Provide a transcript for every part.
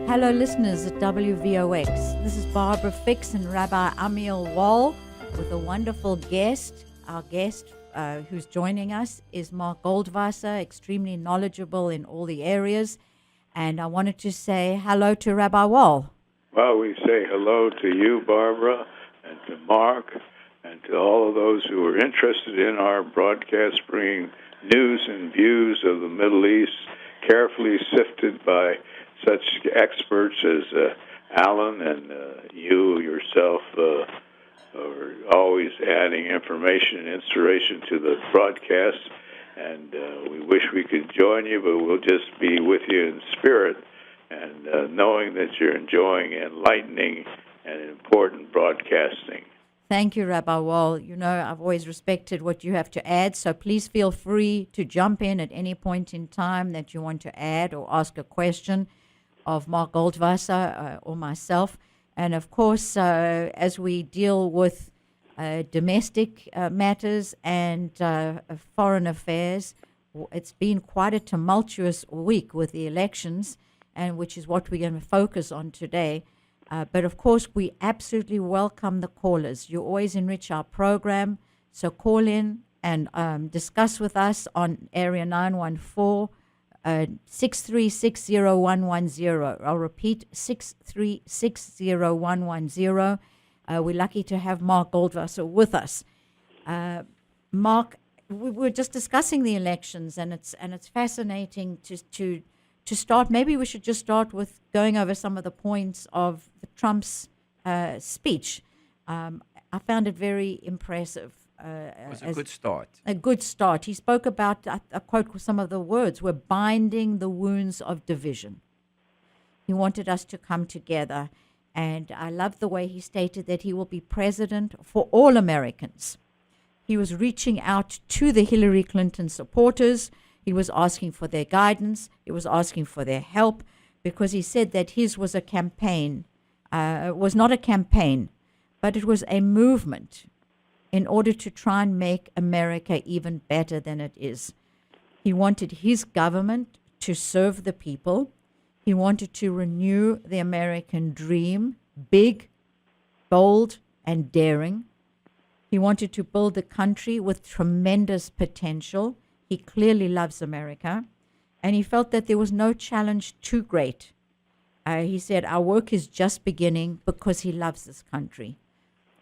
Hello, listeners at WVOX. This is Barbara Fix and Rabbi Amiel Wall with a wonderful guest. Our guest who's joining us is Mark Goldwasser, extremely knowledgeable in all the areas. And I wanted to say hello to Rabbi Wall. Well, we say hello to you, Barbara, and to Mark, and to all of those who are interested in our broadcast, bringing news and views of the Middle East, carefully sifted by such experts as Alan and you yourself are always adding information and inspiration to the broadcast. And we wish we could join you, but we'll just be with you in spirit and knowing that you're enjoying enlightening and important broadcasting. Thank you, Rabbi Wall. You know, I've always respected what you have to add, so please feel free to jump in at any point in time that you want to add or ask a question of Mark Goldwasser or myself. And of course, as we deal with domestic matters and foreign affairs, it's been quite a tumultuous week with the elections, and which is what we're going to focus on today. But of course, we absolutely welcome the callers. You always enrich our program, so call in and discuss with us on area 914 6360110. I'll repeat, 6360110. We're lucky to have Mark Goldwasser with us. Mark, we were just discussing the elections, and it's fascinating to start. Maybe we should just start with going over some of the points of Trump's speech. I found it very impressive. It was a good start. A good start. He spoke about, I quote some of the words, we're binding the wounds of division. He wanted us to come together. And I love the way he stated that he will be president for all Americans. He was reaching out to the Hillary Clinton supporters. He was asking for their guidance. He was asking for their help, because he said that his was a campaign, was not a campaign, but it was a movement in order to try and make America even better than it is. He wanted his government to serve the people. He wanted to renew the American dream, big, bold, and daring. He wanted to build a country with tremendous potential. He clearly loves America, and he felt that there was no challenge too great. He said, our work is just beginning, because he loves this country.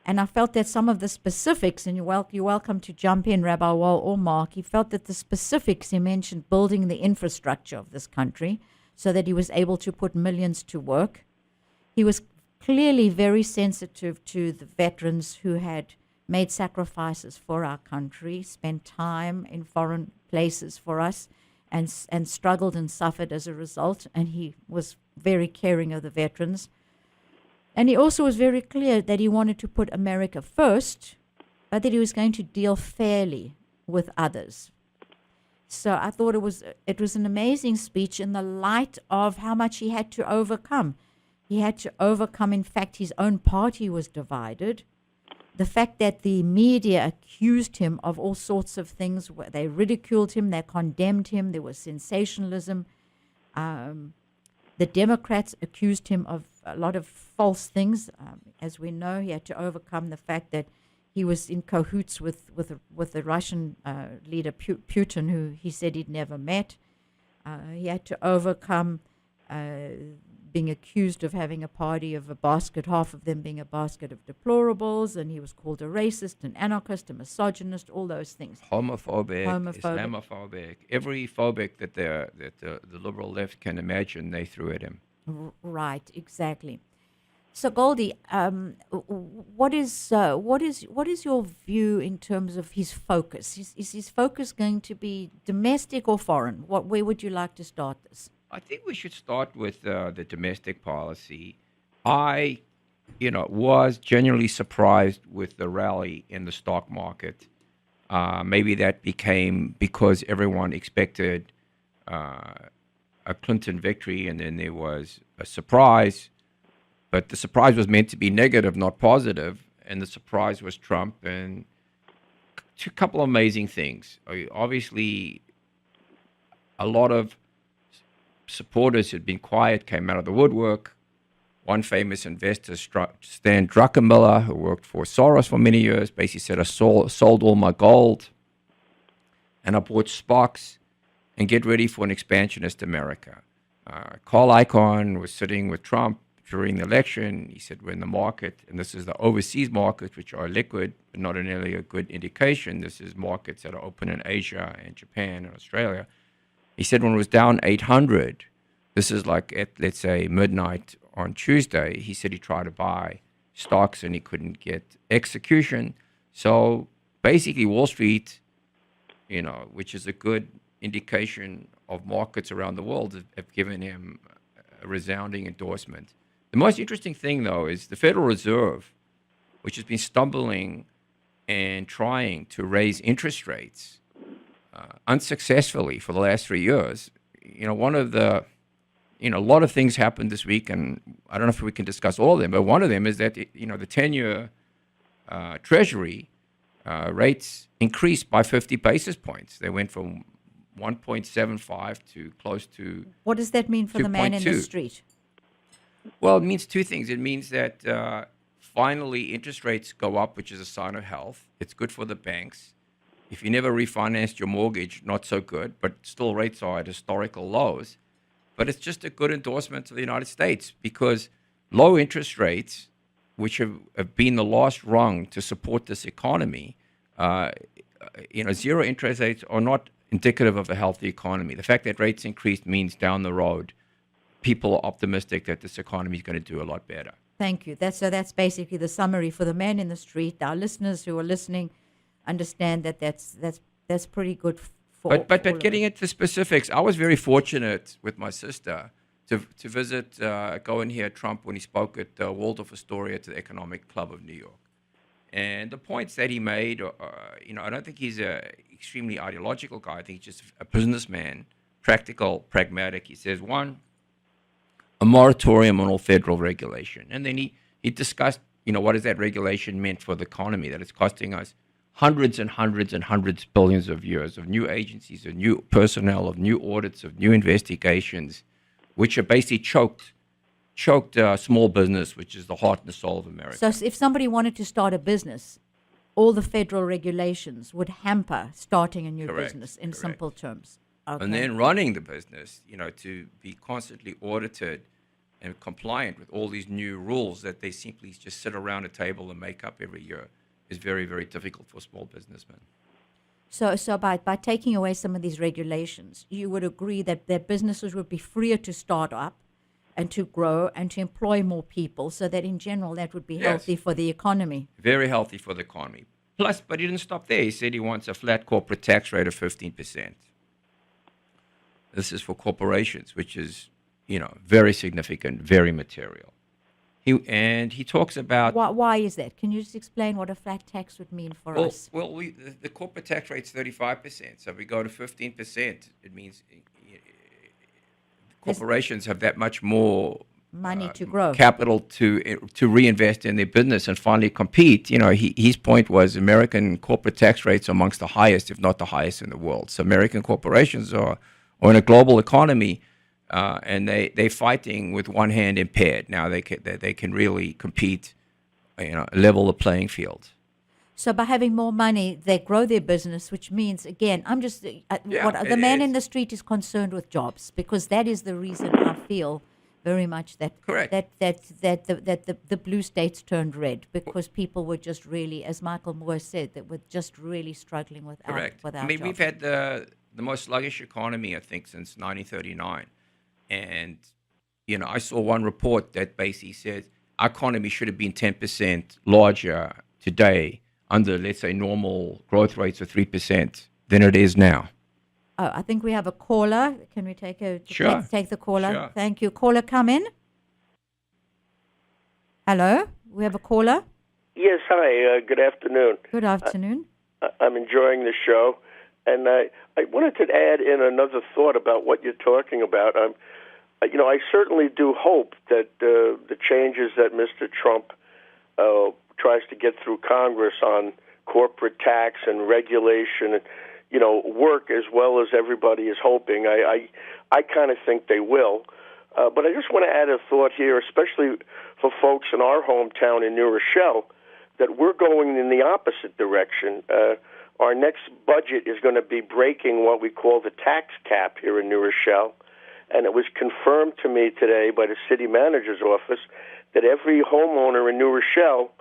And I felt that some of the specifics, and you're welcome to jump in, Rabbi Wall or Mark, he felt that the specifics, he mentioned building the infrastructure of this country so that he was able to put millions to work. He was clearly very sensitive to the veterans who had made sacrifices for our country, spent time in foreign places for us, and struggled and suffered as a result. And he was very caring of the veterans. And he also was very clear that he wanted to put America first, but that he was going to deal fairly with others. So I thought it was an amazing speech in the light of how much he had to overcome. He had to overcome, in fact, his own party was divided. The fact that the media accused him of all sorts of things, they ridiculed him, they condemned him, there was sensationalism. The Democrats accused him of a lot of false things. As we know, he had to overcome the fact that he was in cahoots with the Russian leader Putin, who he said he'd never met. He had to overcome being accused of having a party of a basket, half of them being a basket of deplorables, and he was called a racist, an anarchist, a misogynist, all those things. Homophobic, Islamophobic, every phobic that the liberal left can imagine, they threw at him. Right, exactly. So Goldie, what is your view in terms of his focus? Is his focus going to be domestic or foreign? Where would you like to start this? I think we should start with the domestic policy. I, was genuinely surprised with the rally in the stock market. Maybe that became because everyone expected a Clinton victory, and then there was a surprise. But the surprise was meant to be negative, not positive, and the surprise was Trump. And couple of amazing things. Obviously, a lot of supporters who'd been quiet came out of the woodwork. One famous investor, Stan Druckenmiller, who worked for Soros for many years, basically said, I sold all my gold and I bought SPOCs and get ready for an expansionist America. Carl Icahn was sitting with Trump during the election. He said, we're in the market, and this is the overseas markets, which are liquid, but not nearly a good indication. This is markets that are open in Asia and Japan and Australia. He said when it was down 800, this is like at, let's say, midnight on Tuesday, he said he tried to buy stocks and he couldn't get execution. So basically Wall Street, which is a good indication of markets around the world, have given him a resounding endorsement. The most interesting thing, though, is the Federal Reserve, which has been stumbling and trying to raise interest rates unsuccessfully for the last 3 years. One of the, a lot of things happened this week, and I don't know if we can discuss all of them, but one of them is that, the 10-year Treasury rates increased by 50 basis points. They went from 1.75 to close to What does that mean for the man in the 2.2. street? Well, it means two things. It means that finally interest rates go up, which is a sign of health. It's good for the banks. If you never refinanced your mortgage, not so good, but still rates are at historical lows. But it's just a good endorsement to the United States because low interest rates, which have been the last rung to support this economy, zero interest rates are not indicative of a healthy economy. The fact that rates increased means down the road, people are optimistic that this economy is going to do a lot better. Thank you. That's basically the summary for the man in the street. Our listeners who are listening understand that that's pretty good for. But getting into the specifics, I was very fortunate with my sister to visit, go and hear Trump when he spoke at Waldorf Astoria to the Economic Club of New York. And the points that he made, I don't think he's an extremely ideological guy. I think he's just a businessman, practical, pragmatic. He says, one, a moratorium on all federal regulation. And then he discussed, what has that regulation meant for the economy, that it's costing us hundreds and hundreds and hundreds of billions of years of new agencies, of new personnel, of new audits, of new investigations, which are basically choked small business, which is the heart and the soul of America. So if somebody wanted to start a business, all the federal regulations would hamper starting a new business in simple terms. Okay. And then running the business, to be constantly audited and compliant with all these new rules that they simply just sit around a table and make up every year is very, very difficult for small businessmen. So by taking away some of these regulations, you would agree that their businesses would be freer to start up and to grow and to employ more people, so that in general that would be healthy for the economy. Very healthy for the economy. Plus, but he didn't stop there. He said he wants a flat corporate tax rate of 15%. This is for corporations, which is, very significant, very material. He talks about... Why is that? Can you just explain what a flat tax would mean for us? Well, the corporate tax rate is 35%. So if we go to 15%, it means corporations have that much more money to grow, capital to reinvest in their business and finally compete. His point was American corporate tax rates are amongst the highest, if not the highest in the world. So American corporations are in a global economy, and they're fighting with one hand impaired. Now they can really compete, level the playing field. So by having more money, they grow their business, which means, again, I'm just the man in the street is concerned with jobs, because that is the reason I feel very much that Correct. that the blue states turned red, because people were just really, as Michael Moore said, that were just really struggling without jobs. We've had the most sluggish economy, I think, since 1939. And, I saw one report that basically said our economy should have been 10% larger today under, let's say, normal growth rates of 3% than it is now. Oh, I think we have a caller. Can we take Sure. take the caller? Sure. Thank you. Caller, come in. Hello? We have a caller? Yes, hi. Good afternoon. Good afternoon. I'm enjoying the show. And I wanted to add in another thought about what you're talking about. I certainly do hope that the changes that Mr. Trump tries to get through Congress on corporate tax and regulation, work as well as everybody is hoping. I kind of think they will. But I just want to add a thought here, especially for folks in our hometown in New Rochelle, that we're going in the opposite direction. Our next budget is going to be breaking what we call the tax cap here in New Rochelle. And it was confirmed to me today by the city manager's office that every homeowner in New Rochelle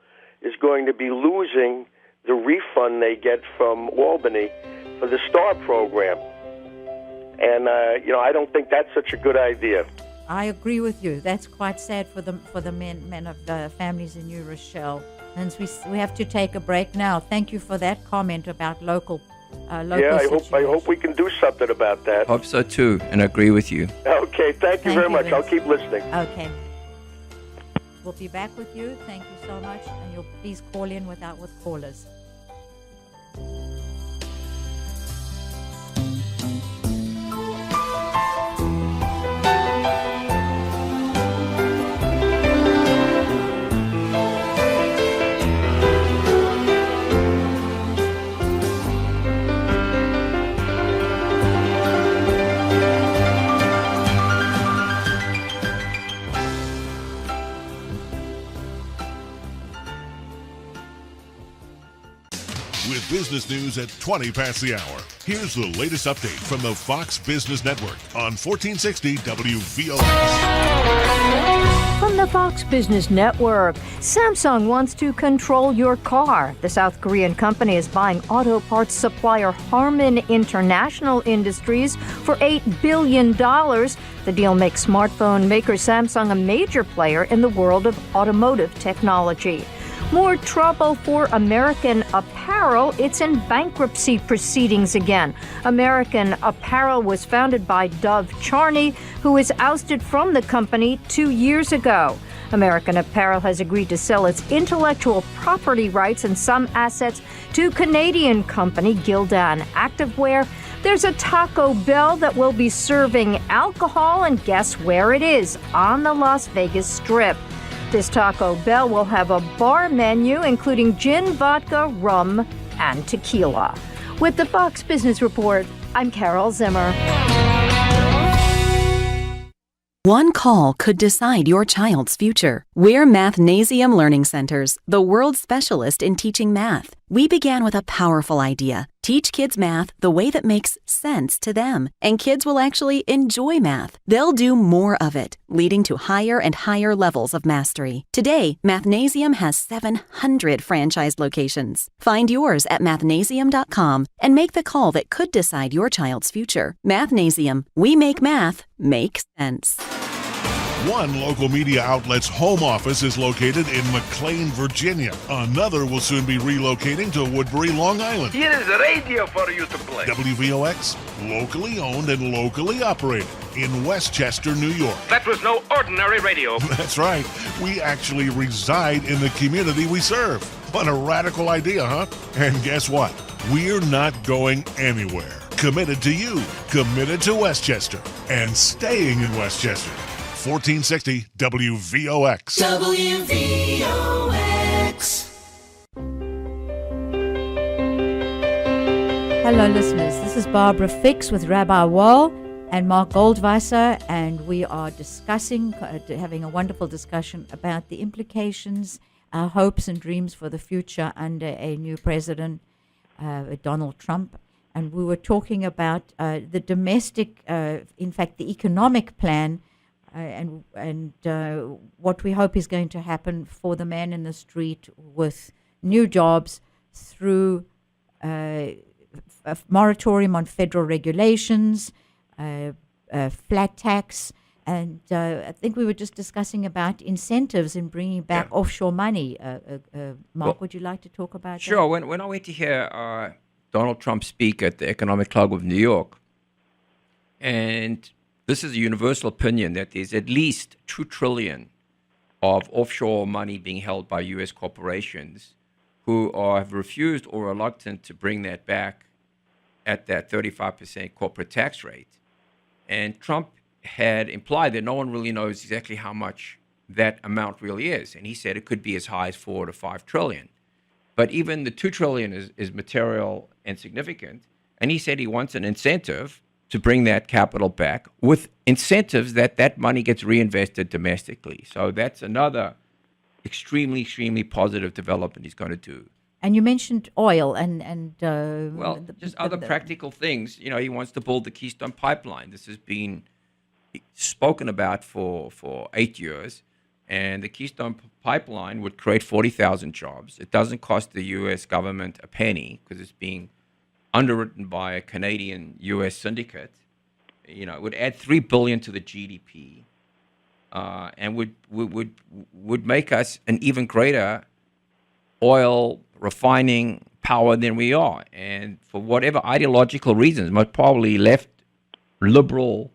is going to be losing the refund they get from Albany for the STAR program. And, I don't think that's such a good idea. I agree with you. That's quite sad for the men of families in New Rochelle. And we have to take a break now. Thank you for that comment about local I hope we can do something about that. Hope so too, and agree with you. Okay, thank you very much. Vince. I'll keep listening. Okay. We'll be back with you. Thank you so much. And you'll please call in with callers. With business news at 20 past the hour, here's the latest update from the Fox Business Network on 1460 WVOX. From the Fox Business Network, Samsung wants to control your car. The South Korean company is buying auto parts supplier Harman International Industries for $8 billion. The deal makes smartphone maker Samsung a major player in the world of automotive technology. More trouble for American Apparel. It's in bankruptcy proceedings again. American Apparel was founded by Dov Charney, who was ousted from the company 2 years ago. American Apparel has agreed to sell its intellectual property rights and some assets to Canadian company Gildan Activewear. There's a Taco Bell that will be serving alcohol, and guess where it is? On the Las Vegas Strip. This Taco Bell will have a bar menu including gin, vodka, rum, and tequila. With the Fox Business Report, I'm Carol Zimmer. One call could decide your child's future. We're Mathnasium Learning Centers, the world's specialist in teaching math. We began with a powerful idea. Teach kids math the way that makes sense to them, and kids will actually enjoy math. They'll do more of it, leading to higher and higher levels of mastery. Today, Mathnasium has 700 franchised locations. Find yours at mathnasium.com and make the call that could decide your child's future. Mathnasium, we make math make sense. One local media outlet's home office is located in McLean, Virginia. Another will soon be relocating to Woodbury, Long Island. Here is the radio for you to play. WVOX, locally owned and locally operated in Westchester, New York. That was no ordinary radio. That's right. We actually reside in the community we serve. What a radical idea, huh? And guess what? We're not going anywhere. Committed to you, committed to Westchester, and staying in Westchester. 1460 WVOX. WVOX. Hello, listeners. This is Barbara Fix with Rabbi Wall and Mark Goldwasser, and we are discussing, having a wonderful discussion about the implications, our hopes and dreams for the future under a new president, Donald Trump. And we were talking about the domestic, in fact, the economic plan, and what we hope is going to happen for the man in the street with new jobs through a moratorium on federal regulations, flat tax, and I think we were just discussing about incentives in bringing back offshore money. Mark, would you like to talk about that? Sure. When I went to hear Donald Trump speak at the Economic Club of New York, and this is a universal opinion that there's at least $2 trillion of offshore money being held by U.S. corporations who have refused or reluctant to bring that back at that 35% corporate tax rate. And Trump had implied that no one really knows exactly how much that amount really is. And he said it could be as high as $4 to $5 trillion. but even the 2 trillion is material and significant. And he said he wants an incentive to bring that capital back with incentives that money gets reinvested domestically. So that's another extremely, extremely positive development he's going to do. And you mentioned oil and Well, just other practical things. You know, he wants to build the Keystone Pipeline. This has been spoken about for 8 years. And the Keystone Pipeline would create 40,000 jobs. It doesn't cost the U.S. government a penny because it's being underwritten by a Canadian-U.S. syndicate. You know, it would add $3 billion to the GDP, and would make us an even greater oil refining power than we are. And for whatever ideological reasons, most probably left liberal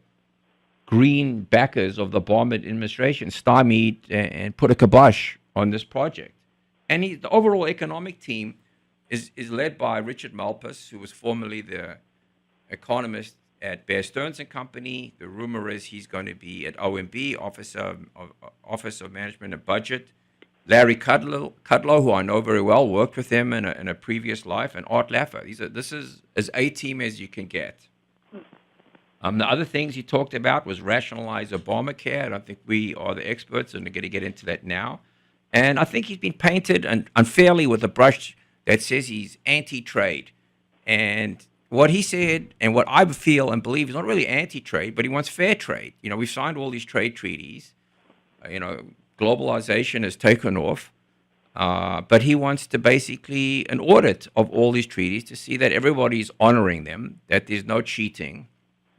green backers of the Obama administration stymied and put a kibosh on this project. And the overall economic team is led by Richard Malpass, who was formerly the economist at Bear Stearns and Company. The rumor is he's going to be at OMB, Office of Management and Budget. Larry Kudlow, who I know very well, worked with him in a previous life, and Art Laffer. This is as A-team as you can get. The other things he talked about was rationalize Obamacare. I don't think we are the experts, and we're going to get into that now. And I think he's been painted unfairly with a brush that says he's anti-trade. And what he said and what I feel and believe is not really anti-trade, but he wants fair trade. You know, we've signed all these trade treaties. Globalization has taken off. But he wants to basically an audit of all these treaties to see that everybody's honoring them, that there's no cheating.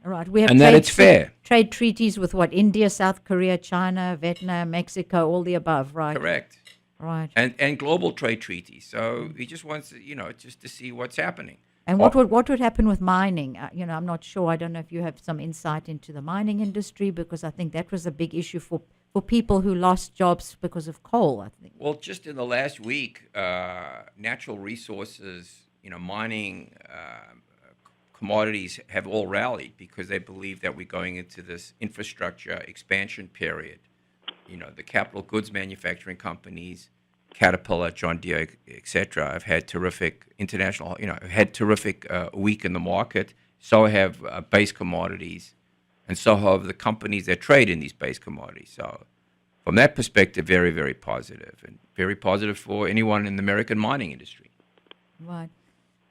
Right, we have and that it's fair. Trade treaties with what? India, South Korea, China, Vietnam, Mexico, all the above, right? Correct. Right. And global trade treaties. So he just wants, just to see what's happening. And what would happen with mining? I'm not sure. I don't know if you have some insight into the mining industry, because I think that was a big issue for people who lost jobs because of coal, I think. Well, just in the last week, natural resources, mining commodities have all rallied because they believe that we're going into this infrastructure expansion period. The capital goods manufacturing companies, Caterpillar, John Deere, etc., have had terrific week in the market. So have base commodities, and so have the companies that trade in these base commodities. So from that perspective, very, very positive, and very positive for anyone in the American mining industry. Right.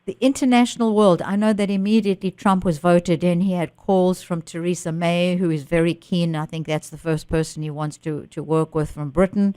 The international world, I know that immediately Trump was voted in, he had calls from Theresa May, who is very keen. I think that's the first person he wants to work with from Britain.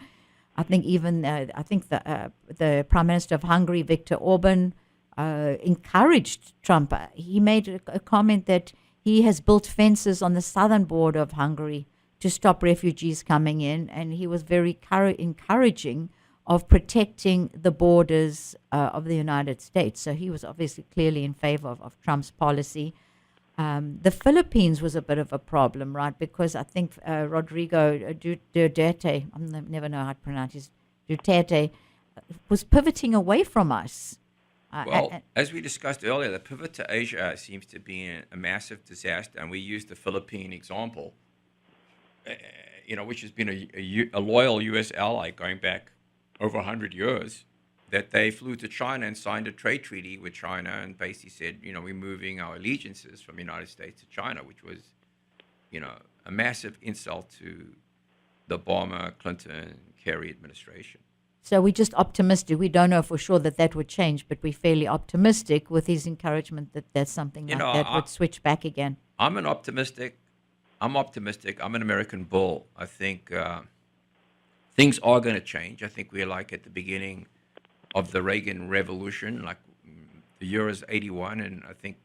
I think even the Prime Minister of Hungary, Viktor Orban, encouraged Trump. He made a comment that he has built fences on the southern border of Hungary to stop refugees coming in, and he was very encouraging of protecting the borders of the United States. So he was obviously clearly in favor of Trump's policy. The Philippines was a bit of a problem, right? Because I think Rodrigo Duterte, I never know how to pronounce his, Duterte, was pivoting away from us. As we discussed earlier, the pivot to Asia seems to be a massive disaster, and we used the Philippine example, which has been a loyal U.S. ally going back over 100 years, that they flew to China and signed a trade treaty with China and basically said, we're moving our allegiances from the United States to China, which was, a massive insult to the Obama, Clinton, Kerry administration. So we're just optimistic. We don't know for sure that would change, but we're fairly optimistic with his encouragement that there's something that would switch back again. I'm optimistic. I'm an American bull. I think things are going to change. I think we're like at the beginning of the Reagan Revolution, like the year is 81, and I think,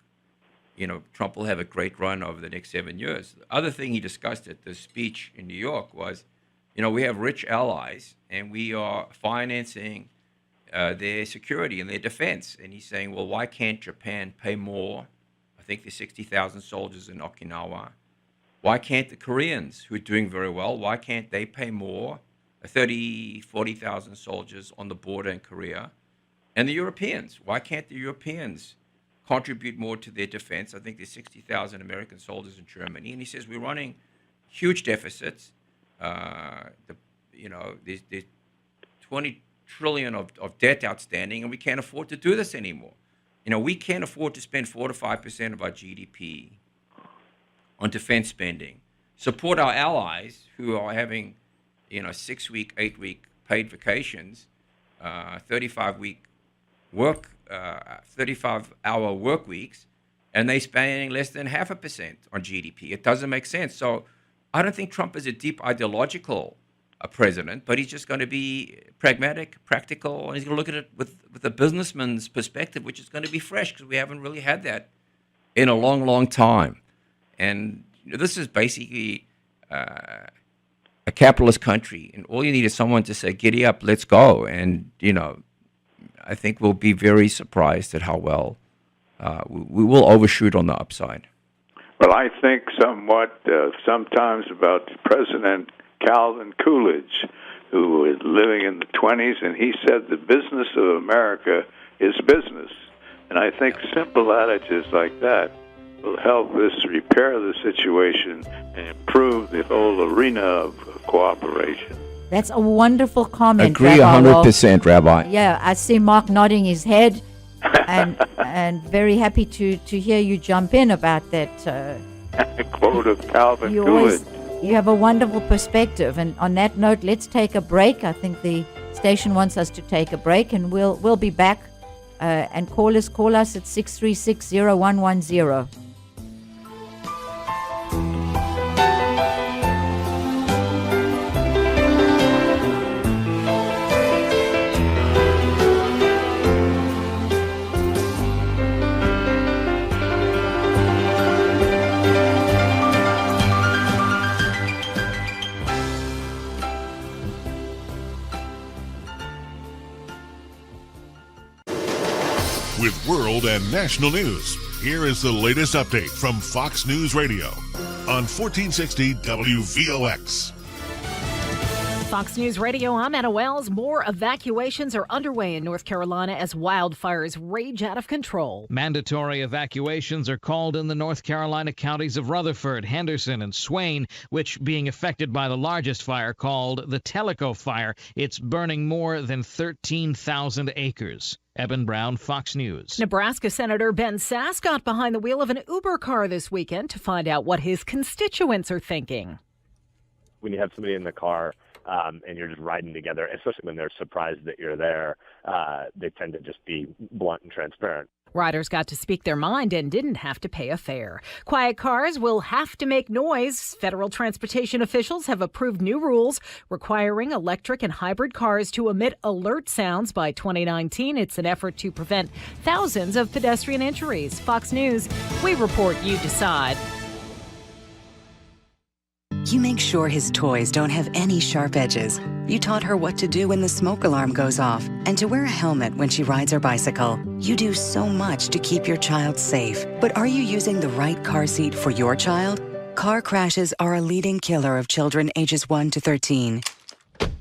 Trump will have a great run over the next 7 years. The other thing he discussed at the speech in New York was, we have rich allies, and we are financing their security and their defense. And he's saying, well, why can't Japan pay more? I think there's 60,000 soldiers in Okinawa. Why can't the Koreans, who are doing very well, why can't they pay more? 40,000 soldiers on the border in Korea. And the Europeans, why can't the Europeans contribute more to their defense? I think there's 60,000 American soldiers in Germany. And he says we're running huge deficits. There's $20 trillion of debt outstanding, and we can't afford to do this anymore. We can't afford to spend 4 to 5% of our GDP on defense spending. Support our allies who are having, 6-week, 8-week paid vacations, 35-hour work weeks, and they're spending less than 0.5% on GDP. It doesn't make sense. So I don't think Trump is a deep ideological president, but he's just going to be pragmatic, practical, and he's going to look at it with a businessman's perspective, which is going to be fresh because we haven't really had that in a long, long time. And this is basically a capitalist country, and all you need is someone to say, "Giddy up, let's go." And I think we'll be very surprised at how well we will overshoot on the upside. Well, I think somewhat sometimes about President Calvin Coolidge, who was living in the 20s, and he said the business of America is business. And I think simple adages like that will help us repair the situation and improve the whole arena of cooperation. That's a wonderful comment. Agree Rabbi 100%, Rabbi. Yeah, I see Mark nodding his head, and very happy to hear you jump in about that. Quote of Calvin Coolidge. You have a wonderful perspective. And on that note, let's take a break. I think the station wants us to take a break, and we'll be back. And call us at 636-0110. With world and national news, here is the latest update from Fox News Radio on 1460 WVOX. Fox News Radio, I'm Anna Wells. More evacuations are underway in North Carolina as wildfires rage out of control. Mandatory evacuations are called in the North Carolina counties of Rutherford, Henderson, and Swain, which being affected by the largest fire called the Tellico Fire. It's burning more than 13,000 acres. Eben Brown, Fox News. Nebraska Senator Ben Sasse got behind the wheel of an Uber car this weekend to find out what his constituents are thinking. When you have somebody in the car and you're just riding together, especially when they're surprised that you're there, they tend to just be blunt and transparent. Riders got to speak their mind and didn't have to pay a fare. Quiet cars will have to make noise. Federal transportation officials have approved new rules requiring electric and hybrid cars to emit alert sounds by 2019. It's an effort to prevent thousands of pedestrian injuries. Fox News, we report, you decide. You make sure his toys don't have any sharp edges. You taught her what to do when the smoke alarm goes off and to wear a helmet when she rides her bicycle. You do so much to keep your child safe. But are you using the right car seat for your child? Car crashes are a leading killer of children ages 1 to 13.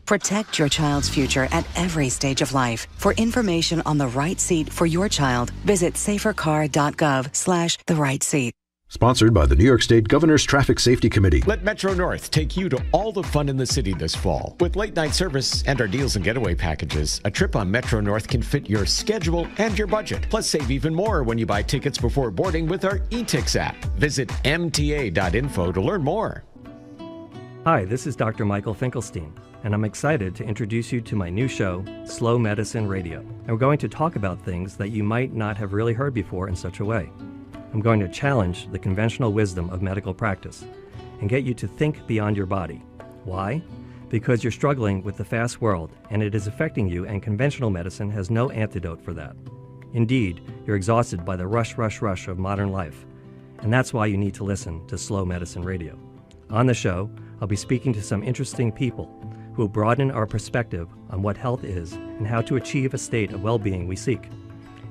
Protect your child's future at every stage of life. For information on the right seat for your child, visit safercar.gov/the-right-seat. Sponsored by the New York State Governor's Traffic Safety Committee. Let Metro North take you to all the fun in the city this fall. With late night service and our deals and getaway packages, a trip on Metro North can fit your schedule and your budget. Plus, save even more when you buy tickets before boarding with our eTix app. Visit mta.info to learn more. Hi, this is Dr. Michael Finkelstein, and I'm excited to introduce you to my new show, Slow Medicine Radio. And we're going to talk about things that you might not have really heard before in such a way. I'm going to challenge the conventional wisdom of medical practice and get you to think beyond your body. Why? Because you're struggling with the fast world and it is affecting you, and conventional medicine has no antidote for that. Indeed, you're exhausted by the rush of modern life, and that's why you need to listen to Slow Medicine Radio. On the show, I'll be speaking to some interesting people who will broaden our perspective on what health is and how to achieve a state of well-being we seek.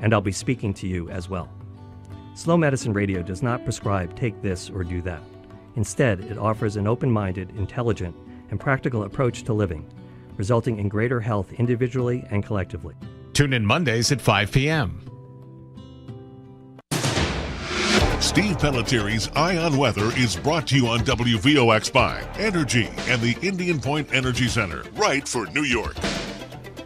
And I'll be speaking to you as well. Slow Medicine Radio does not prescribe take this or do that. Instead, it offers an open-minded, intelligent, and practical approach to living, resulting in greater health individually and collectively. Tune in Mondays at 5 p.m. Steve Pelletieri's Eye on Weather is brought to you on WVOX by Energy and the Indian Point Energy Center, right for New York.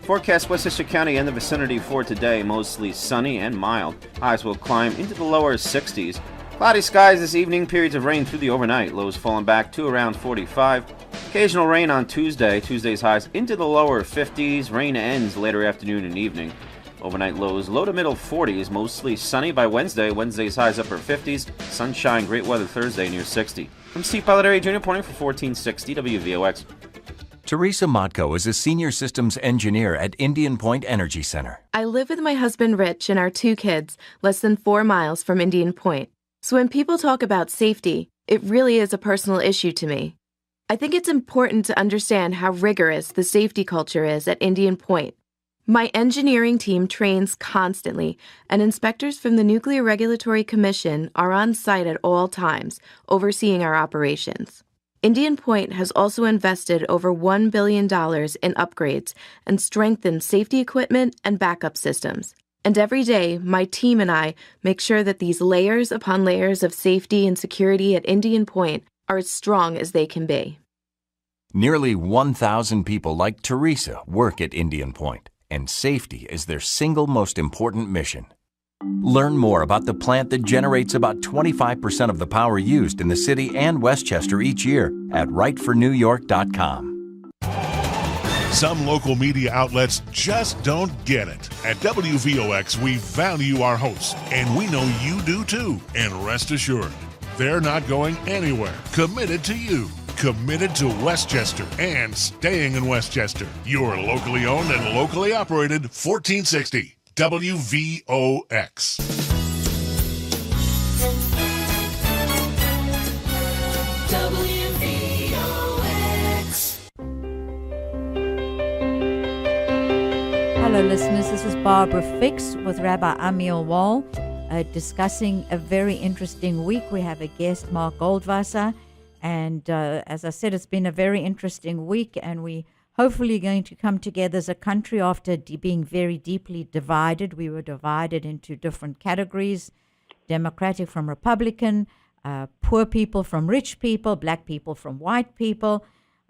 Forecast Westchester County and the vicinity for today, mostly sunny and mild. Highs will climb into the lower 60s. Cloudy skies this evening, periods of rain through the overnight. Lows falling back to around 45. Occasional rain on Tuesday. Tuesday's highs into the lower 50s. Rain ends later afternoon and evening. Overnight lows low to middle 40s. Mostly sunny by Wednesday. Wednesday's highs upper 50s. Sunshine, great weather Thursday near 60. I'm Steve Pilot Jr. reporting for 1460 WVOX. Teresa Motko is a senior systems engineer at Indian Point Energy Center. I live with my husband Rich and our 2 kids, less than 4 miles from Indian Point. So when people talk about safety, it really is a personal issue to me. I think it's important to understand how rigorous the safety culture is at Indian Point. My engineering team trains constantly, and inspectors from the Nuclear Regulatory Commission are on site at all times, overseeing our operations. Indian Point has also invested over $1 billion in upgrades and strengthened safety equipment and backup systems. And every day, my team and I make sure that these layers upon layers of safety and security at Indian Point are as strong as they can be. Nearly 1,000 people like Teresa work at Indian Point, and safety is their single most important mission. Learn more about the plant that generates about 25% of the power used in the city and Westchester each year at rightfornewyork.com. Some local media outlets just don't get it. At WVOX, we value our hosts, and we know you do too. And rest assured, they're not going anywhere. Committed to you. Committed to Westchester and staying in Westchester. You're locally owned and locally operated 1460 WVOX. Hello, listeners. This is Barbara Fix with Rabbi Amiel Wall discussing a very interesting week. We have a guest, Mark Goldwasser, and as I said, it's been a very interesting week, and we hopefully going to come together as a country after being very deeply divided. We were divided into different categories: Democratic from Republican, poor people from rich people, black people from white people.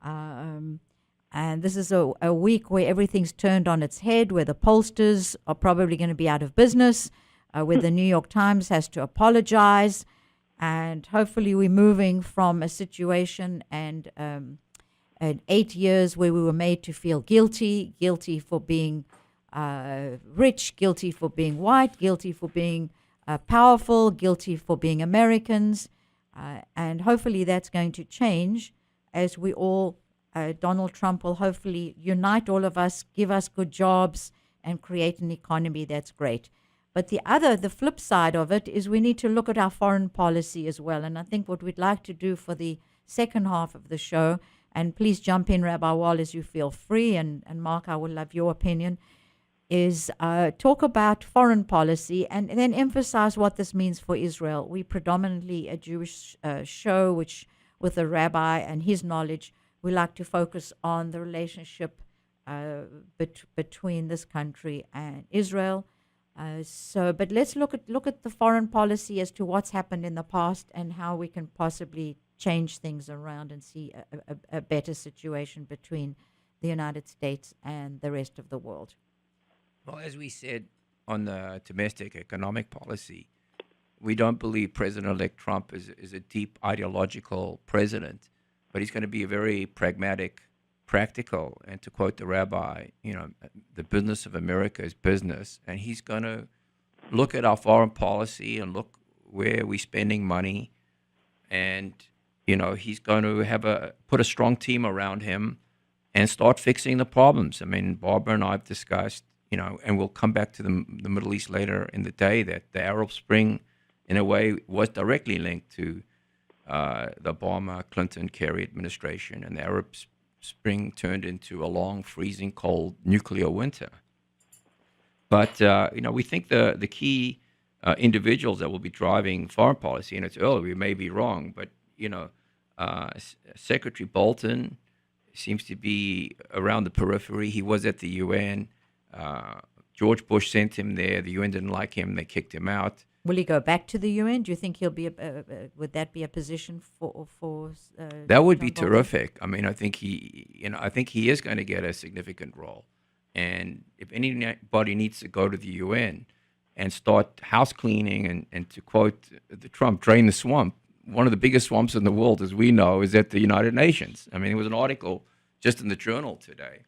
And this is a week where everything's turned on its head, where the pollsters are probably going to be out of business, where the New York Times has to apologize. And hopefully we're moving from a situation and 8 years where we were made to feel guilty for being rich, guilty for being white, guilty for being powerful, guilty for being Americans. And hopefully that's going to change as we all Donald Trump will hopefully unite all of us, give us good jobs, and create an economy that's great. But the flip side of it is we need to look at our foreign policy as well. And I think what we'd like to do for the second half of the show, and please jump in, Rabbi Wall, as you feel free, and Mark, I would love your opinion, is talk about foreign policy and then emphasize what this means for Israel. We're predominantly a Jewish show, which with a rabbi and his knowledge, we like to focus on the relationship between this country and Israel. But let's look at the foreign policy as to what's happened in the past and how we can possibly change things around and see a better situation between the United States and the rest of the world. Well, as we said on the domestic economic policy, we don't believe President-elect Trump is a deep ideological president. But he's going to be a very pragmatic, practical, and to quote the rabbi, the business of America is business. And he's going to look at our foreign policy and look where we're spending money. And, he's going to put a strong team around him and start fixing the problems. I mean, Barbara and I have discussed, and we'll come back to the Middle East later in the day, that the Arab Spring, in a way, was directly linked to the Obama, Clinton, Kerry administration, and the Arab Spring turned into a long, freezing, cold nuclear winter. But, we think the key individuals that will be driving foreign policy, and it's early, we may be wrong, but, Secretary Bolton seems to be around the periphery. He was at the UN. George Bush sent him there. The UN didn't like him. They kicked him out. Will he go back to the UN? Do you think he'll be? Would that be a position for? That would be terrific. I mean, I think he is going to get a significant role, And if anybody needs to go to the UN and start house cleaning and to quote the Trump, drain the swamp, one of the biggest swamps in the world, as we know, is at the United Nations. I mean, there was an article just in the Journal today.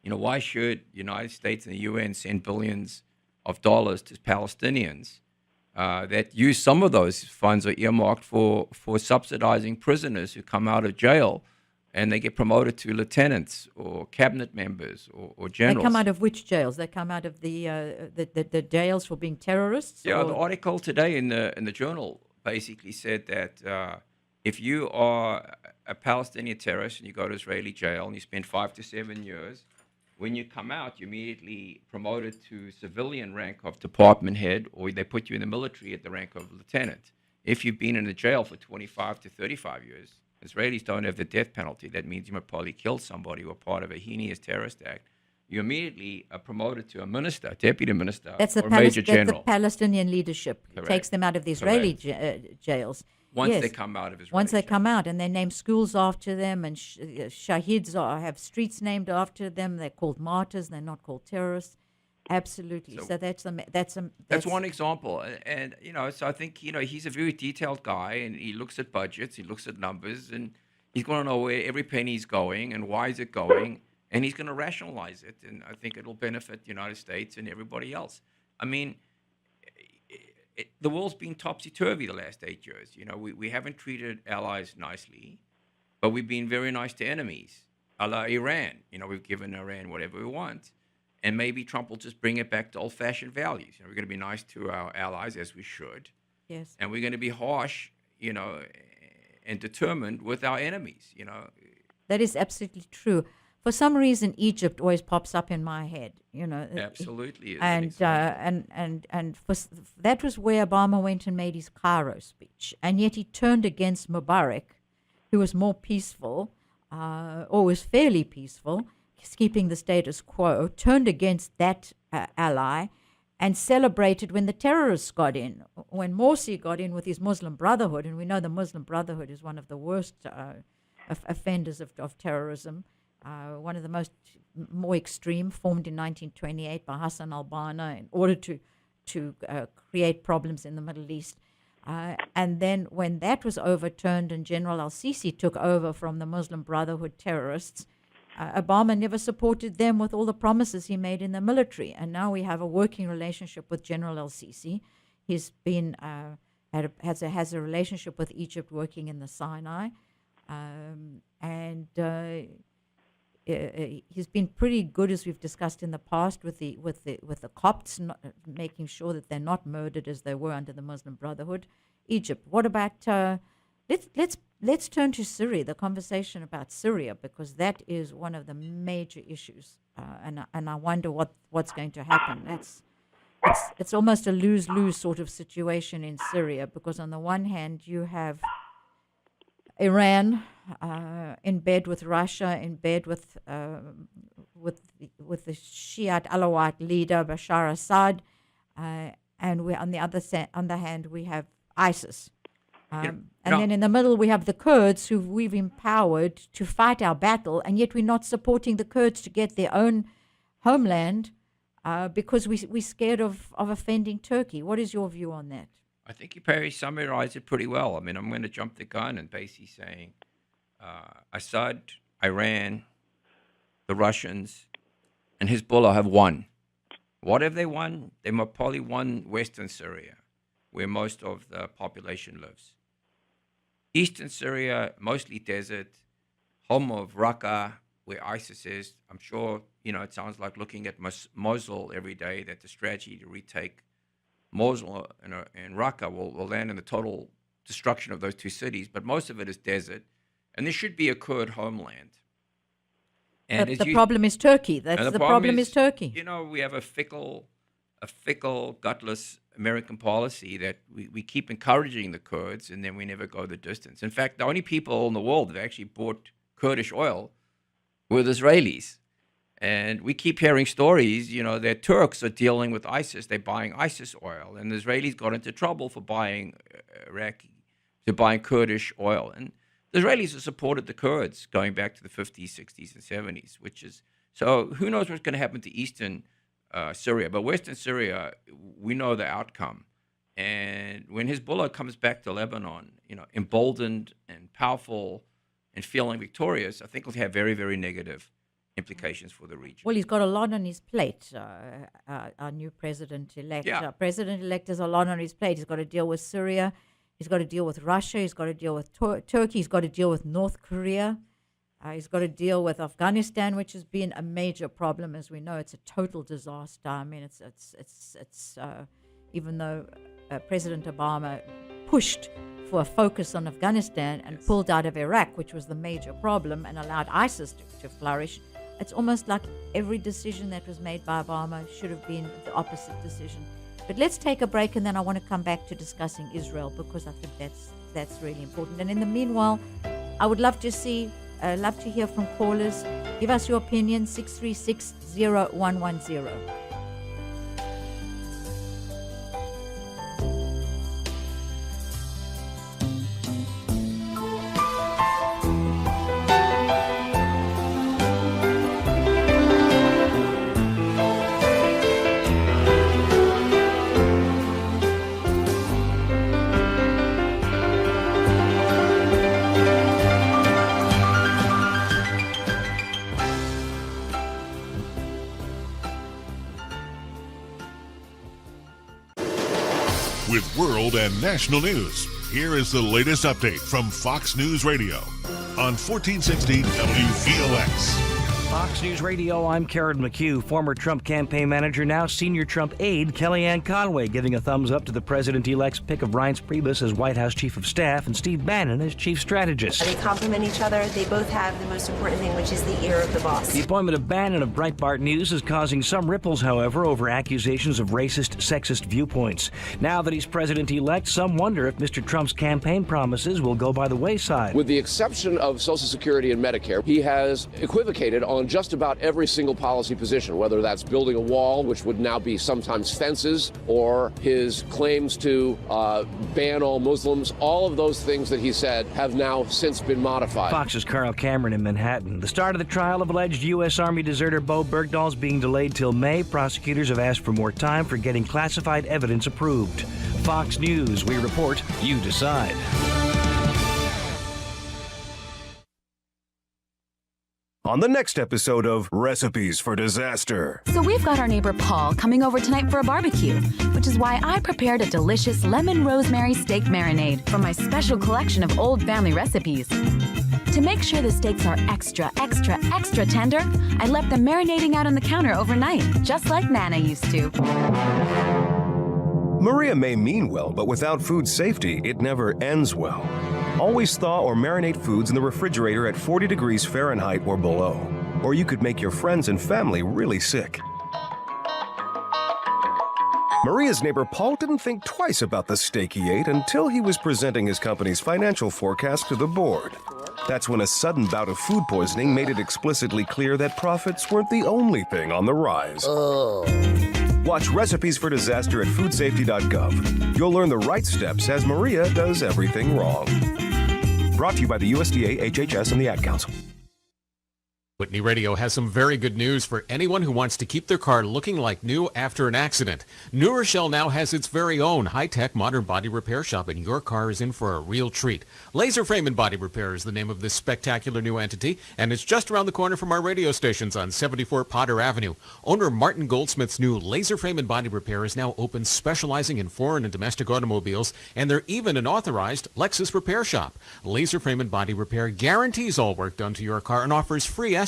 You know, why should the United States and the UN send billions of dollars to Palestinians that use some of those funds are earmarked for subsidizing prisoners who come out of jail and they get promoted to lieutenants or cabinet members or generals? They come out of which jails? They come out of the jails for being terrorists? Yeah, or? the article today in the Journal basically said that if you are a Palestinian terrorist and you go to Israeli jail and you spend 5 to 7 years, when you come out, you're immediately promoted to civilian rank of department head, or they put you in the military at the rank of lieutenant. If you've been in the jail for 25 to 35 years, Israelis don't have the death penalty. That means you might probably kill somebody or part of a heinous terrorist act. You immediately are promoted to a minister, deputy minister, or major general. That's the Palestinian leadership. Correct. Takes them out of the Israeli jails. Once yes. they come out of Israel. Once they come out, and they name schools after them, and shahids have streets named after them. They're called martyrs. They're not called terrorists. Absolutely. So that's one example, and so I think he's a very detailed guy, and he looks at budgets, he looks at numbers, and he's going to know where every penny is going and why is it going, and he's going to rationalize it, and I think it'll benefit the United States and everybody else. I mean, the world's been topsy-turvy the last 8 years. We haven't treated allies nicely, but we've been very nice to enemies, a la Iran. We've given Iran whatever we want. And maybe Trump will just bring it back to old-fashioned values. We're going to be nice to our allies, as we should. Yes. And we're going to be harsh, and determined with our enemies, That is absolutely true. For some reason, Egypt always pops up in my head, Absolutely. And that was where Obama went and made his Cairo speech. And yet he turned against Mubarak, who was more peaceful, or was fairly peaceful, keeping the status quo, turned against that ally and celebrated when the terrorists got in, when Morsi got in with his Muslim Brotherhood, and we know the Muslim Brotherhood is one of the worst offenders of terrorism, one of the more extreme, formed in 1928 by Hassan al-Banna in order to create problems in the Middle East. And then when that was overturned and General al-Sisi took over from the Muslim Brotherhood terrorists, Obama never supported them with all the promises he made in the military. And now we have a working relationship with General al-Sisi. He's been has a relationship with Egypt, working in the Sinai, and he's been pretty good, as we've discussed in the past, with the Copts, making sure that they're not murdered as they were under the Muslim Brotherhood. Egypt. What about? Let's turn to Syria. The conversation about Syria, because that is one of the major issues, and I wonder what's going to happen. It's almost a lose-lose sort of situation in Syria, because on the one hand you have Iran in bed with Russia, in bed with the Shiite Alawite leader Bashar Assad, and we on the other hand we have ISIS. And then in the middle we have the Kurds, who we've empowered to fight our battle, and yet we're not supporting the Kurds to get their own homeland because we're scared of offending Turkey. What is your view on that? I think you probably summarized it pretty well. I mean, I'm going to jump the gun and basically saying Assad, Iran, the Russians, and Hezbollah have won. What have they won? They probably won Western Syria, where most of the population lives. Eastern Syria, mostly desert, home of Raqqa, where ISIS is. I'm sure, it sounds like looking at Mosul every day, that the strategy to retake Mosul and Raqqa will land in the total destruction of those two cities, but most of it is desert, and there should be a Kurd homeland. And the problem is Turkey. That's the problem is Turkey. We have a fickle, gutless American policy that we keep encouraging the Kurds, and then we never go the distance. In fact, the only people in the world that actually bought Kurdish oil were the Israelis. And we keep hearing stories, that Turks are dealing with ISIS. They're buying ISIS oil. And the Israelis got into trouble for buying Kurdish oil. And the Israelis have supported the Kurds going back to the 50s, 60s, and 70s, which is So who knows what's going to happen to eastern Syria? But western Syria, we know the outcome. And when Hezbollah comes back to Lebanon, emboldened and powerful and feeling victorious, I think it'll have very, very negative implications for the region. Well, he's got a lot on his plate, our new president-elect. Yeah. President-elect has a lot on his plate. He's got to deal with Syria. He's got to deal with Russia. He's got to deal with Turkey. He's got to deal with North Korea. He's got to deal with Afghanistan, which has been a major problem. As we know, it's a total disaster. I mean, it's even though President Obama pushed for a focus on Afghanistan and pulled out of Iraq, which was the major problem, and allowed ISIS to flourish, it's almost like every decision that was made by Obama should have been the opposite decision. But let's take a break, and then I want to come back to discussing Israel, because I think that's really important. And in the meanwhile, I would love to hear from callers. Give us your opinion, 636-0110. With world and national news, here is the latest update from Fox News Radio on 1460 WVOX. Fox News Radio, I'm Karen McHugh. Former Trump campaign manager, now senior Trump aide, Kellyanne Conway, giving a thumbs up to the president-elect's pick of Reince Priebus as White House chief of staff and Steve Bannon as chief strategist. They complement each other. They both have the most important thing, which is the ear of the boss. The appointment of Bannon of Breitbart News is causing some ripples, however, over accusations of racist, sexist viewpoints. Now that he's president-elect, some wonder if Mr. Trump's campaign promises will go by the wayside. With the exception of Social Security and Medicare, he has equivocated on just about every single policy position, whether that's building a wall, which would now be sometimes fences, or his claims to ban all Muslims. All of those things that he said have now since been modified. Fox's Carl Cameron in Manhattan. The start of the trial of alleged U.S. Army deserter Bo Bergdahl is being delayed till May. Prosecutors have asked for more time for getting classified evidence approved. Fox News, we report, you decide. On the next episode of Recipes for Disaster. So we've got our neighbor Paul coming over tonight for a barbecue, which is why I prepared a delicious lemon rosemary steak marinade from my special collection of old family recipes. To make sure the steaks are extra, extra, extra tender, I left them marinating out on the counter overnight, just like Nana used to. Maria may mean well, but without food safety, it never ends well. Always thaw or marinate foods in the refrigerator at 40 degrees Fahrenheit or below, or you could make your friends and family really sick. Maria's neighbor Paul didn't think twice about the steak he ate until he was presenting his company's financial forecast to the board. That's when a sudden bout of food poisoning made it explicitly clear that profits weren't the only thing on the rise. Watch Recipes for Disaster at foodsafety.gov. You'll learn the right steps as Maria does everything wrong. Brought to you by the USDA, HHS, and the Ad Council. Whitney Radio has some very good news for anyone who wants to keep their car looking like new after an accident. New Rochelle now has its very own high-tech modern body repair shop, and your car is in for a real treat. Laser Frame and Body Repair is the name of this spectacular new entity, and it's just around the corner from our radio stations on 74 Potter Avenue. Owner Martin Goldsmith's new Laser Frame and Body Repair is now open, specializing in foreign and domestic automobiles, and they're even an authorized Lexus repair shop. Laser Frame and Body Repair guarantees all work done to your car and offers free estimates,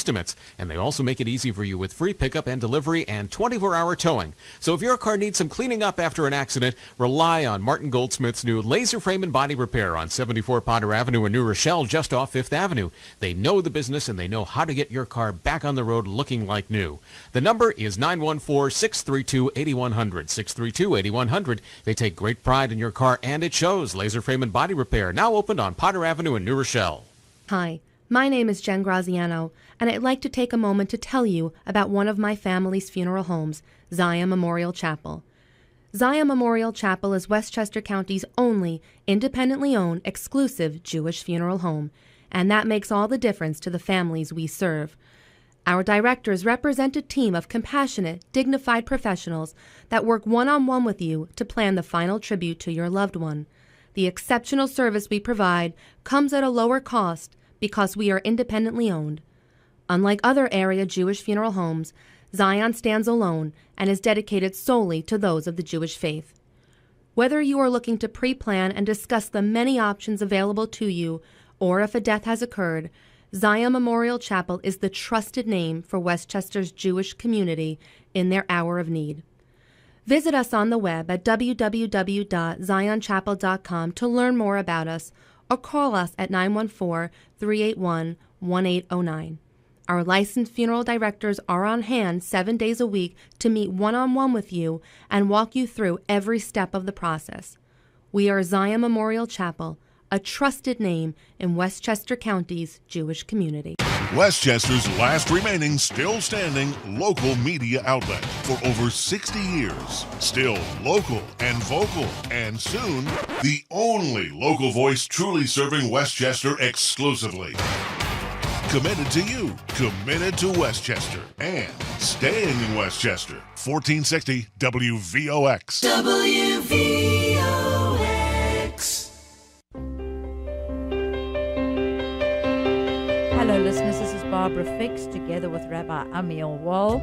and they also make it easy for you with free pickup and delivery and 24-hour towing. So if your car needs some cleaning up after an accident, rely on Martin Goldsmith's new Laser Frame and Body Repair on 74 Potter Avenue in New Rochelle, just off 5th Avenue. They know the business, and they know how to get your car back on the road looking like new. The number is 914-632-8100, 632-8100. They take great pride in your car, and it shows. Laser Frame and Body Repair, now opened on Potter Avenue in New Rochelle. Hi, my name is Jen Graziano, and I'd like to take a moment to tell you about one of my family's funeral homes, Zion Memorial Chapel. Zion Memorial Chapel is Westchester County's only independently owned, exclusive Jewish funeral home, and that makes all the difference to the families we serve. Our directors represent a team of compassionate, dignified professionals that work one-on-one with you to plan the final tribute to your loved one. The exceptional service we provide comes at a lower cost because we are independently owned. Unlike other area Jewish funeral homes, Zion stands alone and is dedicated solely to those of the Jewish faith. Whether you are looking to pre-plan and discuss the many options available to you, or if a death has occurred, Zion Memorial Chapel is the trusted name for Westchester's Jewish community in their hour of need. Visit us on the web at www.zionchapel.com to learn more about us, or call us at 914-381-1809. Our licensed funeral directors are on hand 7 days a week to meet one-on-one with you and walk you through every step of the process. We are Zion Memorial Chapel, a trusted name in Westchester County's Jewish community. Westchester's last remaining, still standing local media outlet for over 60 years. Still local and vocal, and soon the only local voice truly serving Westchester exclusively. Committed to you, committed to Westchester, and staying in Westchester. 1460 WVOX. WVOX. Hello, listeners. This is Barbara Fix, together with Rabbi Amiel Wall,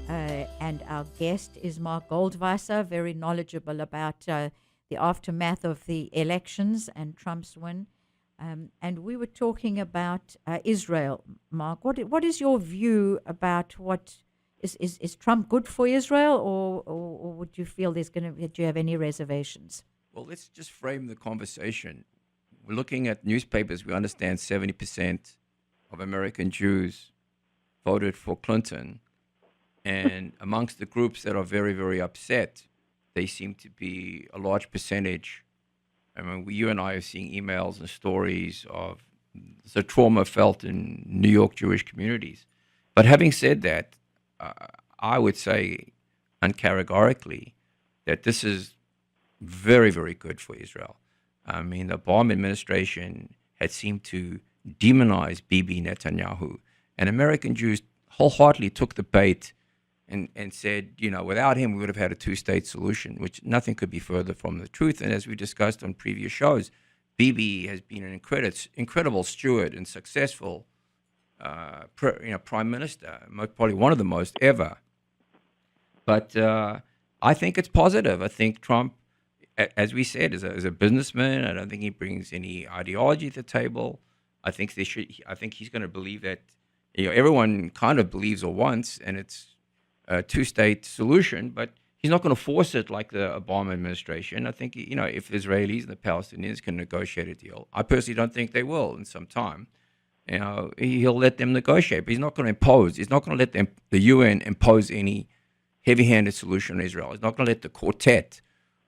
and our guest is Mark Goldwasser, very knowledgeable about the aftermath of the elections and Trump's win. And we were talking about Israel. Mark, what is your view about what is Trump good for Israel, or would you feel do you have any reservations? Well, let's just frame the conversation. We're looking at newspapers. We understand 70% of American Jews voted for Clinton, and amongst the groups that are very, very upset, they seem to be a large percentage. I mean, you and I are seeing emails and stories of the trauma felt in New York Jewish communities. But having said that, I would say uncategorically that this is very, very good for Israel. I mean, the Obama administration had seemed to demonize Bibi Netanyahu, and American Jews wholeheartedly took the bait and said, without him, we would have had a two-state solution, which nothing could be further from the truth. And as we discussed on previous shows, Bibi has been an incredible steward and successful prime minister, probably one of the most ever. But I think it's positive. I think Trump, as we said, is a businessman. I don't think he brings any ideology to the table. I think he's going to believe that everyone kind of believes or wants, and it's a two-state solution, but he's not going to force it like the Obama administration. I think, if the Israelis and the Palestinians can negotiate a deal, I personally don't think they will in some time. He'll let them negotiate, but he's not going to impose. He's not going to let the UN impose any heavy-handed solution on Israel. He's not going to let the Quartet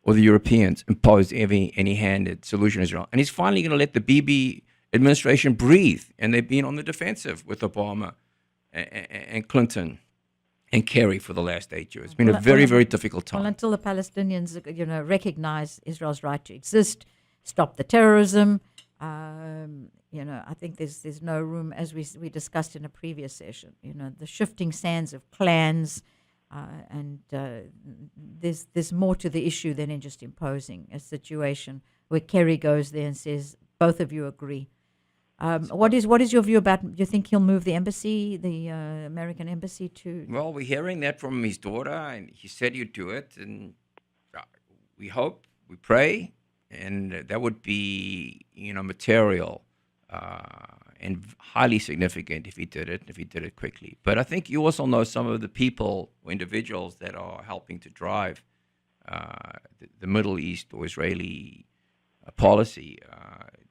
or the Europeans impose any handed solution on Israel. And he's finally going to let the Bibi administration breathe, and they've been on the defensive with Obama and Clinton and Kerry for the last 8 years. It's been a very, very difficult time. Well, until the Palestinians, recognize Israel's right to exist, stop the terrorism, I think there's no room, as we discussed in a previous session. The shifting sands of clans, and there's more to the issue than in just imposing a situation where Kerry goes there and says, both of you agree. What is your view about? Do you think he'll move the embassy, the American embassy, to? Well, we're hearing that from his daughter, and he said he'd do it, and we hope, we pray, and that would be material and highly significant if he did it quickly. But I think you also know some of the people or individuals that are helping to drive the Middle East or Israeli policy.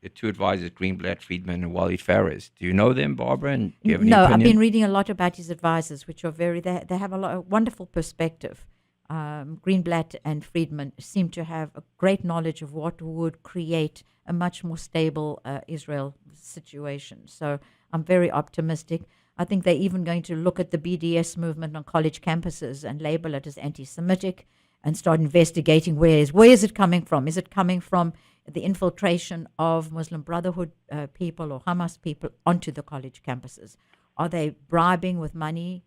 The two advisors, Greenblatt, Friedman, and Wally Fares. Do you know them, Barbara? And do you have any opinion? I've been reading a lot about his advisors, which are they have a wonderful perspective. Greenblatt and Friedman seem to have a great knowledge of what would create a much more stable Israel situation. So I'm very optimistic. I think they're even going to look at the BDS movement on college campuses and label it as anti-Semitic and start investigating where is it coming from? Is it coming from the infiltration of Muslim Brotherhood people or Hamas people onto the college campuses? Are they bribing with money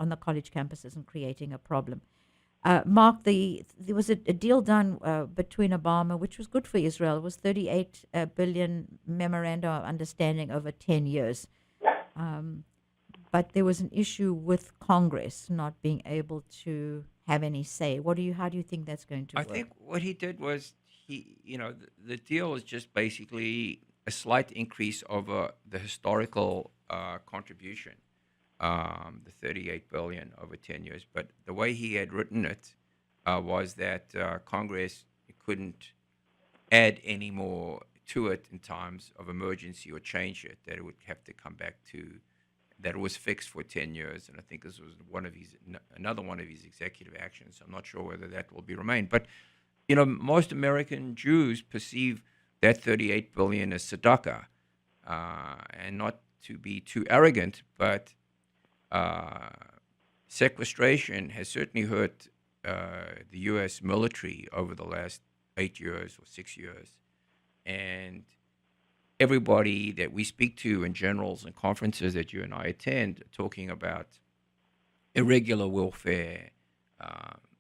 on the college campuses and creating a problem? Mark, there was a deal done between Obama, which was good for Israel. It was $38 billion memorandum of understanding over 10 years. But there was an issue with Congress not being able to have any say. How do you think that's going to work? I think what he did was the deal was just basically a slight increase over the historical contribution, the $38 billion over 10 years. But the way he had written it was that Congress couldn't add any more to it in times of emergency or change it, that it would have to come back to, that it was fixed for 10 years. And I think this was another one of his executive actions. I'm not sure whether that will be remain. But, most American Jews perceive that $38 billion as tzedakah, and not to be too arrogant, but sequestration has certainly hurt the U.S. military over the last 8 years or 6 years. And everybody that we speak to in generals and conferences that you and I attend are talking about irregular warfare,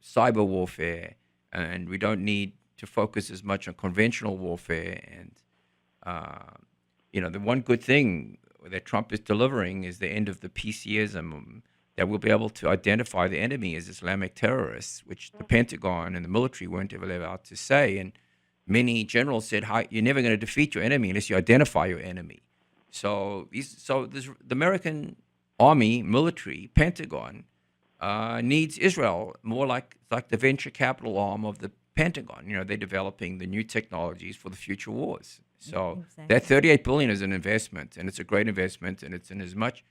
cyber warfare, and we don't need to focus as much on conventional warfare. And, the one good thing that Trump is delivering is the end of the PCism, that we'll be able to identify the enemy as Islamic terrorists, which the Pentagon and the military weren't ever allowed to say. And many generals said, you're never going to defeat your enemy unless you identify your enemy. So the American army, military, Pentagon, needs Israel more like the venture capital arm of the Pentagon. They're developing the new technologies for the future wars. So that $38 billion is an investment, and it's a great investment, and it's in as much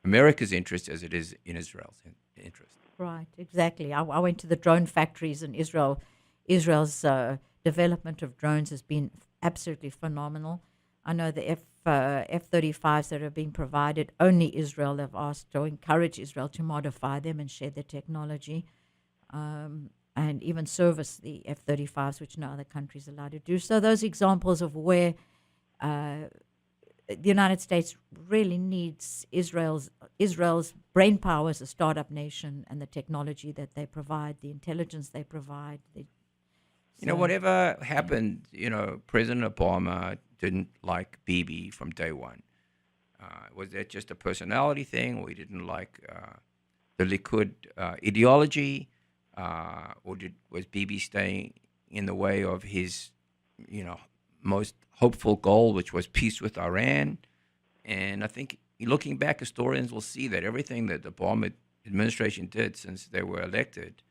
America's interest as it is in Israel's interest. Right, exactly. I went to the drone factories in Israel. Israel's development of drones has been absolutely phenomenal. I know the F-35s that have been provided, only Israel have asked or encouraged Israel to modify them and share the technology, and even service the F-35s, which no other country is allowed to do. So those examples of where the United States really needs Israel's brain power as a startup nation, and the technology that they provide, the intelligence they provide. Whatever happened, President Obama didn't like Bibi from day one. Was that just a personality thing, or he didn't like the Likud ideology, or was Bibi staying in the way of his, most hopeful goal, which was peace with Iran? And I think looking back, historians will see that everything that the Obama administration did since they were elected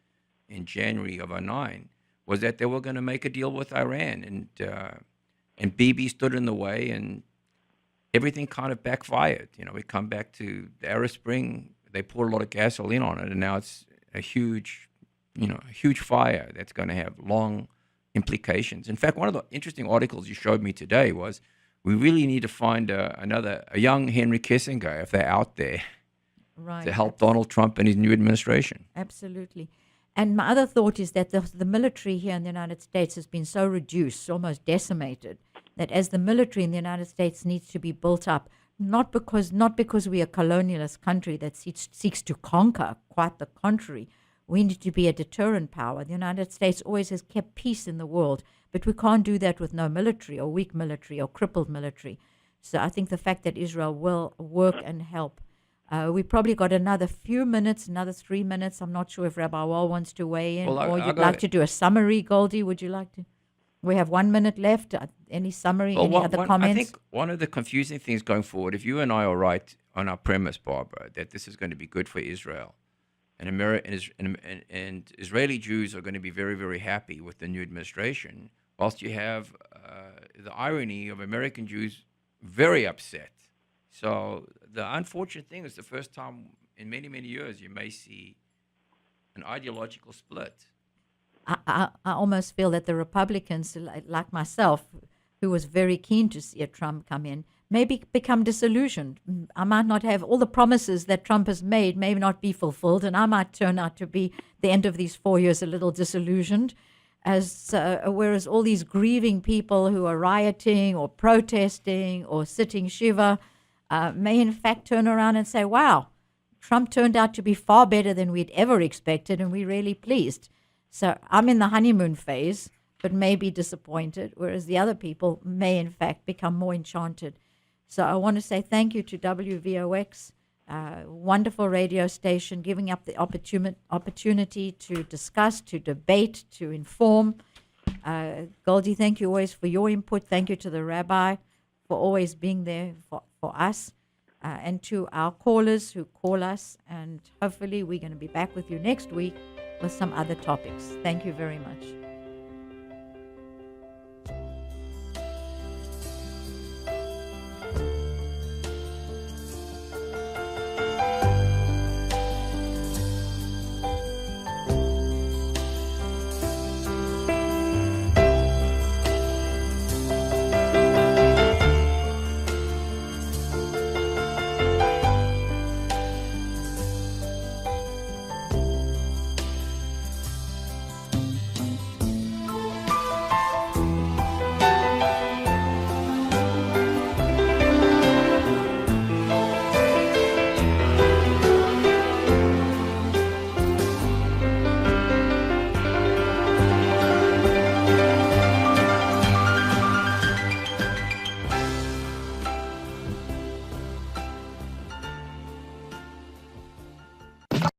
in January of 2009 was that they were going to make a deal with Iran, and Bibi stood in the way, and everything kind of backfired. We come back to the Arab Spring; they poured a lot of gasoline on it, and now it's a huge fire that's going to have long implications. In fact, one of the interesting articles you showed me today was we really need to find a young Henry Kissinger, if they're out there, right, to help Donald Trump and his new administration. Absolutely. And my other thought is that the military here in the United States has been so reduced, almost decimated, that as the military in the United States needs to be built up, not because we are a colonialist country that seeks to conquer, quite the contrary. We need to be a deterrent power. The United States always has kept peace in the world, but we can't do that with no military or weak military or crippled military. So I think the fact that Israel will work and help. We probably got another few minutes, another 3 minutes. I'm not sure if Rabbi Wall wants to weigh in, or you'd like to do a summary, Goldie. Would you like to? We have 1 minute left. Any summary, any other comments? I think one of the confusing things going forward, if you and I are right on our premise, Barbara, that this is going to be good for Israel, and and Israeli Jews are going to be very, very happy with the new administration, whilst you have the irony of American Jews very upset. So the unfortunate thing is the first time in many, many years you may see an ideological split. I almost feel that the Republicans, like myself, who was very keen to see a Trump come in, maybe become disillusioned. I might not have all the promises that Trump has made, may not be fulfilled, and I might turn out to be, the end of these 4 years, a little disillusioned. Whereas all these grieving people who are rioting or protesting or sitting shiva, may in fact turn around and say, wow, Trump turned out to be far better than we'd ever expected, and we're really pleased. So I'm in the honeymoon phase, but may be disappointed, whereas the other people may in fact become more enchanted. So I want to say thank you to WVOX, wonderful radio station, giving up the opportunity to discuss, to debate, to inform. Goldie, thank you always for your input. Thank you to the rabbi for always being there for us, and to our callers who call us. And hopefully we're going to be back with you next week with some other topics. Thank you very much.